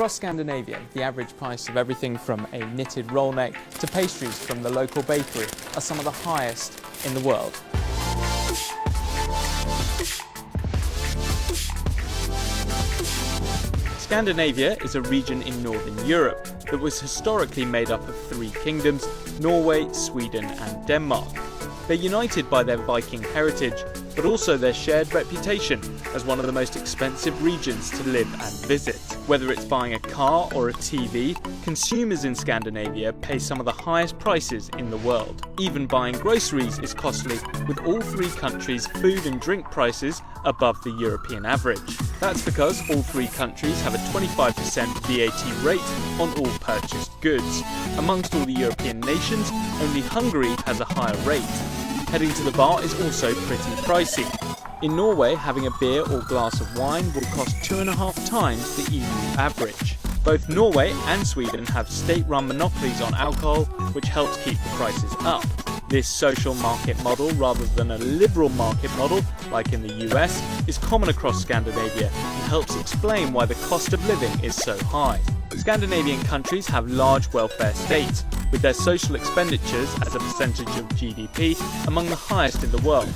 Across Scandinavia, the average price of everything from a knitted roll neck to pastries from the local bakery are some of the highest in the world. Scandinavia is a region in Northern Europe that was historically made up of three kingdoms: Norway, Sweden and Denmark. They're united by their Viking heritage, but also their shared reputation as one of the most expensive regions to live and visit. Whether it's buying a car or a TV, consumers in Scandinavia pay some of the highest prices in the world. Even buying groceries is costly, with all three countries' food and drink prices above the European average. That's because all three countries have a 25% VAT rate on all purchased goods. Amongst all the European nations, only Hungary has a higher rate. Heading to the bar is also pretty pricey. In Norway, having a beer or glass of wine will cost 2.5 times the EU average. Both Norway and Sweden have state-run monopolies on alcohol, which helps keep the prices up. This social market model, rather than a liberal market model like in the US, is common across Scandinavia and helps explain why the cost of living is so high. Scandinavian countries have large welfare states, with their social expenditures as a percentage of GDP among the highest in the world.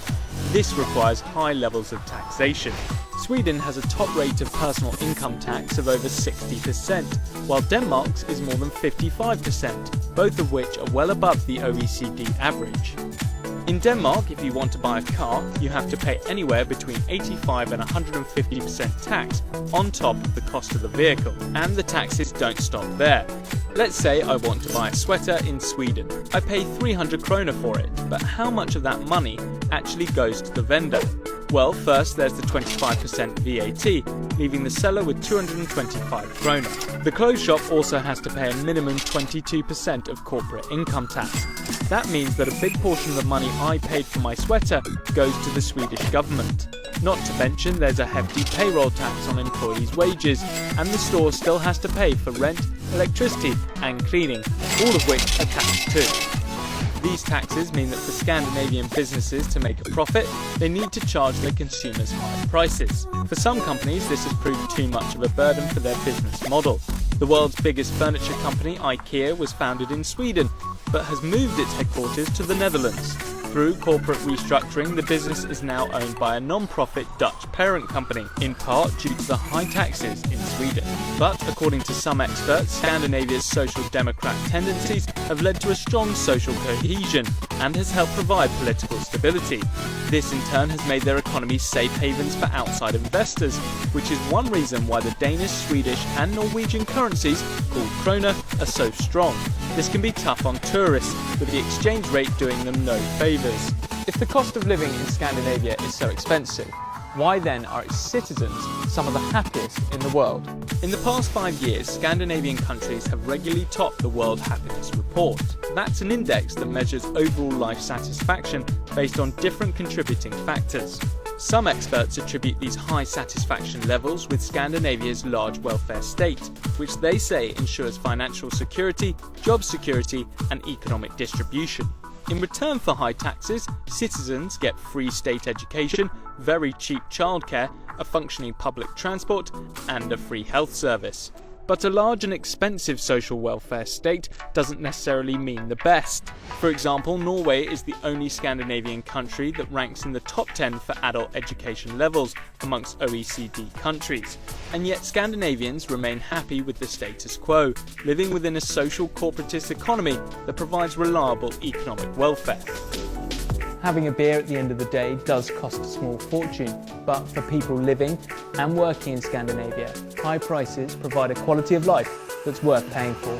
This requires high levels of taxation. Sweden has a top rate of personal income tax of over 60%, while Denmark's is more than 55%, both of which are well above the OECD average. In Denmark, if you want to buy a car, you have to pay anywhere between 85 and 150% tax on top of the cost of the vehicle. And the taxes don't stop there. Let's say I want to buy a sweater in Sweden. I pay 300 krona for it, but how much of that money actually goes to the vendor? Well, first there's the 25% VAT, leaving the seller with 225 krona. The clothes shop also has to pay a minimum 22% of corporate income tax. That means that a big portion of the money I paid for my sweater goes to the Swedish government. Not to mention there's a hefty payroll tax on employees' wages, and the store still has to pay for rent, electricity and cleaning, all of which are taxed too. These taxes mean that for Scandinavian businesses to make a profit, they need to charge their consumers higher prices. For some companies, this has proved too much of a burden for their business model. The world's biggest furniture company, IKEA, was founded in Sweden, but has moved its headquarters to the Netherlands. Through corporate restructuring, the business is now owned by a non-profit Dutch parent company, in part due to the high taxes in Sweden. But according to some experts, Scandinavia's social democrat tendencies have led to a strong social cohesion and has helped provide political stability. This in turn has made their economy safe havens for outside investors, which is one reason why the Danish, Swedish and Norwegian currencies, called krona, are so strong. This can be tough on tourists, with the exchange rate doing them no favours. If the cost of living in Scandinavia is so expensive, why then are its citizens some of the happiest in the world? In the past 5 years, Scandinavian countries have regularly topped the World Happiness Report. That's an index that measures overall life satisfaction based on different contributing factors. Some experts attribute these high satisfaction levels with Scandinavia's large welfare state, which they say ensures financial security, job security and economic distribution. In return for high taxes, citizens get free state education, very cheap childcare, a functioning public transport and a free health service. But a large and expensive social welfare state doesn't necessarily mean the best. For example, Norway is the only Scandinavian country that ranks in the top 10 for adult education levels amongst OECD countries. And yet Scandinavians remain happy with the status quo, living within a social corporatist economy that provides reliable economic welfare. Having a beer at the end of the day does cost a small fortune, but for people living and working in Scandinavia, high prices provide a quality of life that's worth paying for.